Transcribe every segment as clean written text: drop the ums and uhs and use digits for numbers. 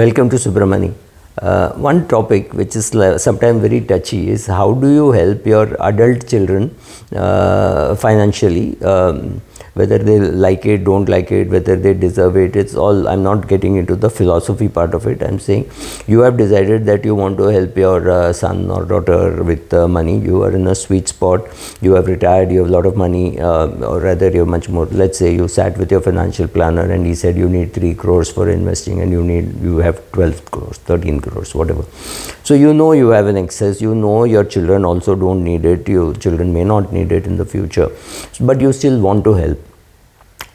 Welcome to Subramani. One topic which is sometimes very touchy is how do you help your adult children financially, whether they like it, don't like it, whether they deserve it. It's all, I'm not getting into the philosophy part of it. I'm saying you have decided that you want to help your son or daughter with money. You are in a sweet spot. You have retired, you have a lot of money, or rather you have much more. Let's say you sat with your financial planner and he said you need 3 crores for investing and you have 12 crores, 13 crores, whatever. So you know you have an excess, you know your children also don't need it, your children may not need it in the future, but you still want to help.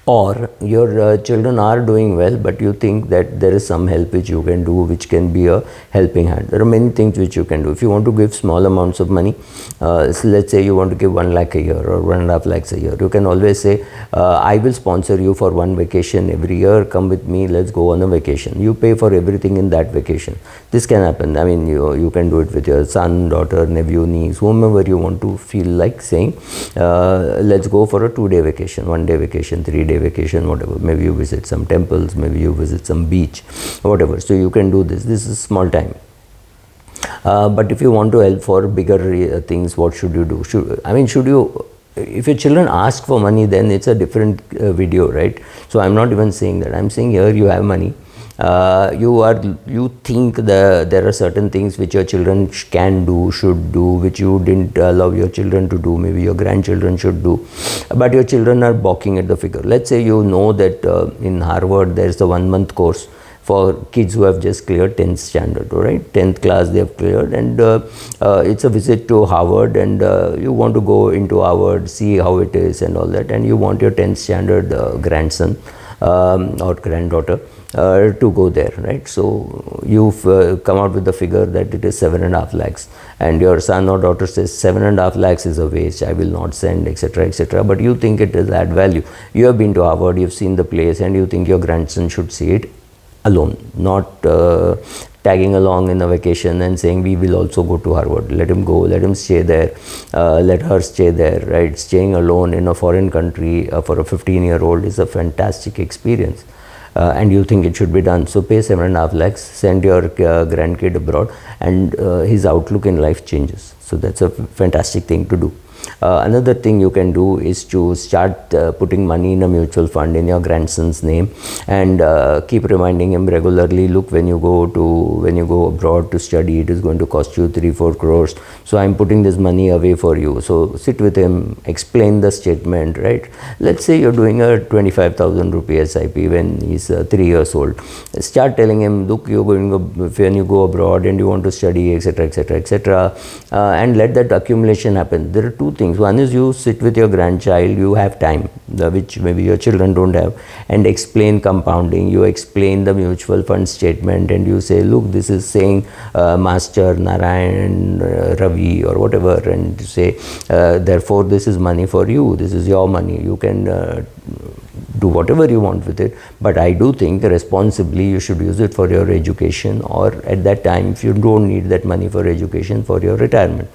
Or your children are doing well, but you think that there is some help which you can do, which can be a helping hand. There are many things which you can do. If you want to give small amounts of money, so let's say you want to give 1 lakh a year or 1.5 lakhs a year, you can always say, I will sponsor you for one vacation every year, come with me, let's go on a vacation. You pay for everything in that vacation. This can happen. I mean, you can do it with your son, daughter, nephew, niece, whomever you want to feel like saying, let's go for a 2-day vacation, 1-day vacation, 3-day vacation, whatever. Maybe you visit some temples, maybe you visit some beach, whatever. So you can do this. This is small time. But if you want to help for bigger things, what should you do? If your children ask for money, then it's a different video, right? So I'm not even saying that. I'm saying here you have money. You think there are certain things which your children can do, should do, which you didn't allow your children to do, maybe your grandchildren should do, but your children are balking at the figure. Let's say you know that in Harvard there is a 1-month course for kids who have just cleared 10th standard, right? 10th class they have cleared, and it's a visit to Harvard, and you want to go into Harvard, see how it is and all that, and you want your 10th standard grandson or granddaughter to go there, right? So you've come out with the figure that it is 7.5 lakhs, and your son or daughter says 7.5 lakhs is a waste, I will not send, etc., etc. But you think it is add value. You have been to Harvard, you've seen the place, and you think your grandson should see it alone, not tagging along in a vacation and saying we will also go to Harvard. Let him go, let him stay there, let her stay there, right? Staying alone in a foreign country for a 15-year-old is a fantastic experience. And you think it should be done. So pay 7.5 lakhs, send your grandkid abroad, and his outlook in life changes. So that's a fantastic thing to do. Another thing you can do is to start putting money in a mutual fund in your grandson's name, and keep reminding him regularly, look, when you go abroad to study, it is going to cost you 3-4 crores, so I'm putting this money away for you. So sit with him, explain the statement, right? Let's say you're doing a 25,000 rupee SIP when he's 3 years old. Start telling him, look, when you go abroad and you want to study, etc., etc., etc., and let that accumulation happen. There are two things. One is you sit with your grandchild, you have time, which maybe your children don't have, and explain compounding. You explain the mutual fund statement, and you say, look, this is saying Master Narayan, Ravi, or whatever, and say, therefore this is money for you, this is your money, you can do whatever you want with it, but I do think responsibly you should use it for your education, or at that time if you don't need that money for education, for your retirement.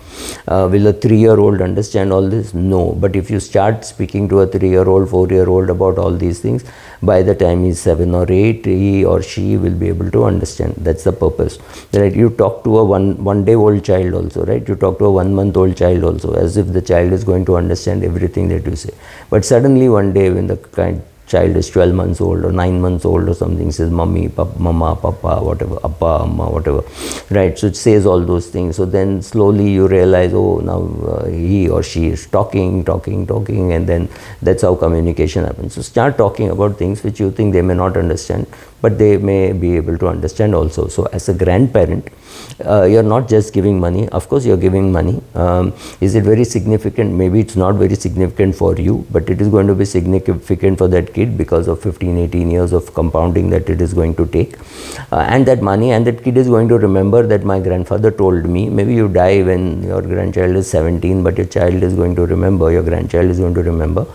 Will a 3-year-old understand all this? No. But if you start speaking to a 3-year-old, 4-year-old about all these things, by the time he's 7 or 8, he or she will be able to understand. That's the purpose, right? You talk to a one-day-old child also, right? You talk to a 1-month-old child also, as if the child is going to understand everything that you say. But suddenly one day when the child is 12 months old or 9 months old or something, says mommy, mama, papa, whatever, appa, amma, whatever, right? So it says all those things. So then slowly you realize, oh, now he or she is talking, and then that's how communication happens. So start talking about things which you think they may not understand, but they may be able to understand also. So as a grandparent, you're not just giving money. Of course you're giving money. Is it very significant? Maybe it's not very significant for you, but it is going to be significant for that kid because of 15-18 years of compounding that it is going to take, and that money, and that kid is going to remember that my grandfather told me. Maybe you die when your grandchild is 17, but your child is going to remember, your grandchild is going to remember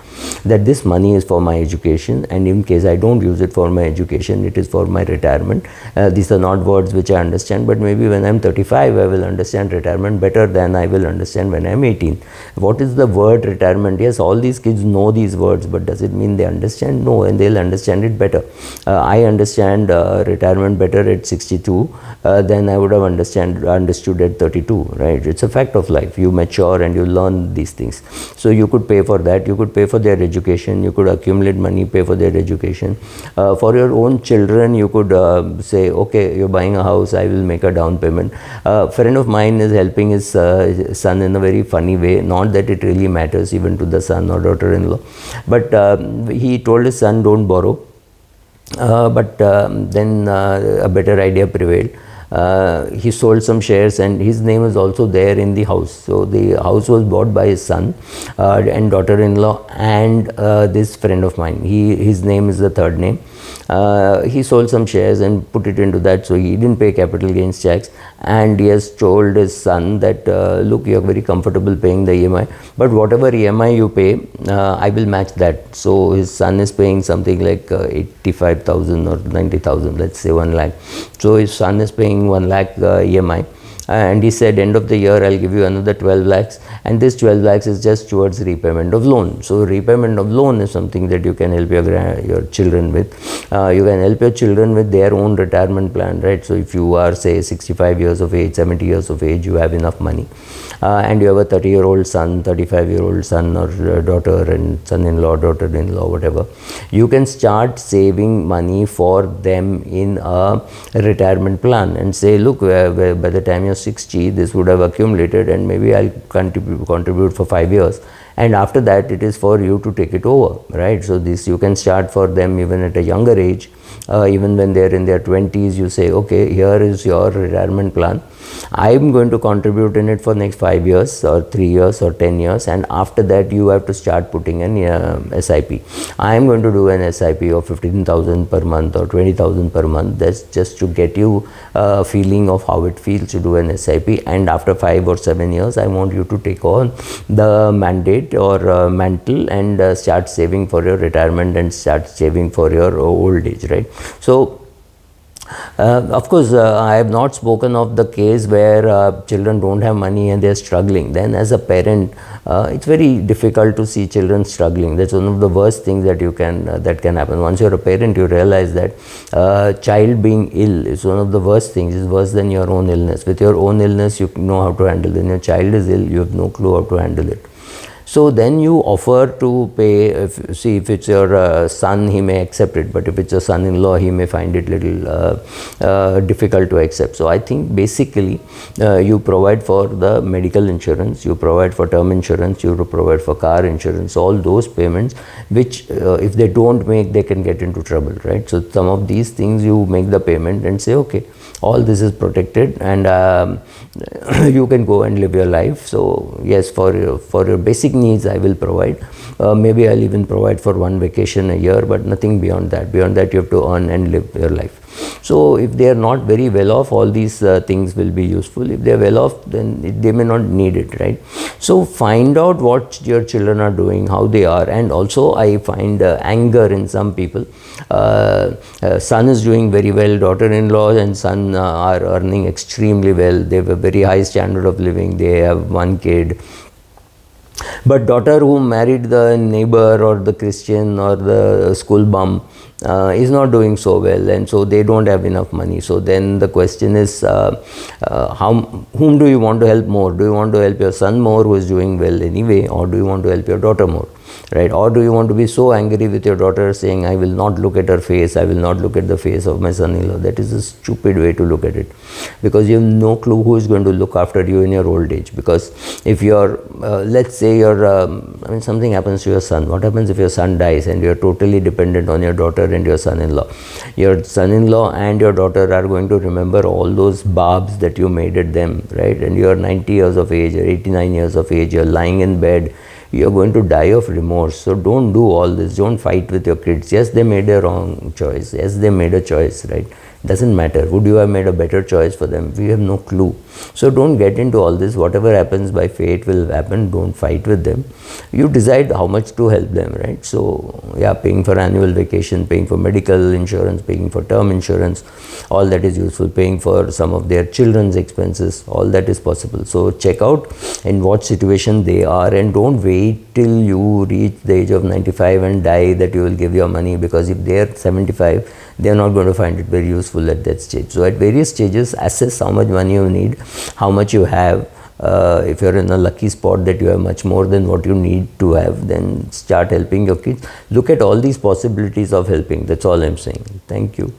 that this money is for my education, and in case I don't use it for my education, it is for my retirement. These are not words which I understand, but maybe when I'm 35 I will understand retirement better than I will understand when I'm 18. What is the word retirement? Yes, all these kids know these words, but does it mean they understand? No, and they'll understand it better. I understand retirement better at 62 than I would have understood at 32, right? It's a fact of life. You mature and you learn these things. So you could pay for that, you could pay for their education, you could accumulate money, pay for their education. For your own children, you could say, okay, you're buying a house, I will make a down payment. A friend of mine is helping his son in a very funny way, not that it really matters even to the son or daughter-in-law, but he told his son, don't borrow. But then a better idea prevailed. He sold some shares and his name is also there in the house. So the house was bought by his son and daughter-in-law and this friend of mine. His name is the third name. He sold some shares and put it into that, so he didn't pay capital gains tax, and he has told his son that look, you are very comfortable paying the EMI, but whatever EMI you pay, I will match that. So his son is paying something like 85,000 or 90,000, let's say 1 lakh. So his son is paying 1 lakh EMI. And he said, end of the year I'll give you another 12 lakhs, and this 12 lakhs is just towards repayment of loan. So repayment of loan is something that you can help your children with. You can help your children with their own retirement plan, right? So if you are, say, 65 years of age, 70 years of age, you have enough money, and you have a 30-year-old son, 35-year-old son or daughter, and son-in-law, daughter-in-law, whatever, you can start saving money for them in a retirement plan and say, look, by the time you're 60, this would have accumulated, and maybe I'll contribute for 5 years, and after that it is for you to take it over, right? So this you can start for them even at a younger age. Even when they're in their 20s, you say, okay, here is your retirement plan. I'm going to contribute in it for next 5 years or 3 years or 10 years, and after that you have to start putting an SIP. I am going to do an SIP of 15,000 per month or 20,000 per month. That's just to get you a feeling of how it feels to do an SIP, and after 5 or 7 years I want you to take on the mandate or mantle and start saving for your retirement and start saving for your old age, right? So of course, I have not spoken of the case where children don't have money and they are struggling. Then as a parent, it's very difficult to see children struggling. That's one of the worst things that that can happen. Once you're a parent, you realize that child being ill is one of the worst things. It's worse than your own illness. With your own illness, you know how to handle it. When your child is ill, you have no clue how to handle it. So then you offer to pay. If it's your son, he may accept it, but if it's a son-in-law, he may find it little difficult to accept. So I think basically you provide for the medical insurance, you provide for term insurance, you provide for car insurance, all those payments which if they don't make, they can get into trouble, right? So some of these things you make the payment and say, okay, all this is protected, and you can go and live your life. So yes, for your basic needs I will provide. Maybe I'll even provide for 1 vacation a year, but nothing beyond that. Beyond that, you have to earn and live your life. So if they are not very well off, all these things will be useful. If they are well off, then they may not need it, right? So find out what your children are doing, how they are. And also I find anger in some people. Son is doing very well, daughter-in-law and son are earning extremely well. They have a very high standard of living. They have 1 kid. But daughter who married the neighbor or the Christian or the school bum is not doing so well, and so they don't have enough money. So then the question is, whom do you want to help more? Do you want to help your son more, who is doing well anyway, or do you want to help your daughter more? Right? Or do you want to be so angry with your daughter, saying, I will not look at her face, I will not look at the face of my son-in-law? That is a stupid way to look at it, because you have no clue who is going to look after you in your old age. Because if you're, let's say something happens to your son. What happens if your son dies and you're totally dependent on your daughter and your son-in-law? Your son-in-law and your daughter are going to remember all those barbs that you made at them, right? And you're 90 years of age or 89 years of age, you're lying in bed, you're going to die of remorse. So don't do all this. Don't fight with your kids. Yes, they made a wrong choice. Yes, they made a choice, right? doesn't matter. Would you have made a better choice for them? We have no clue. So don't get into all this. Whatever happens by fate will happen. Don't fight with them. You decide how much to help them, right? So yeah, paying for annual vacation, paying for medical insurance, paying for term insurance, all that is useful. Paying for some of their children's expenses, all that is possible. So check out in what situation they are, and don't wait till you reach the age of 95 and die that you will give your money, because if they are 75, they are not going to find it very useful at that stage. So at various stages, assess how much money you need, how much you have. If you're in a lucky spot that you have much more than what you need to have, then start helping your kids. Look at all these possibilities of helping. That's all I'm saying. Thank you.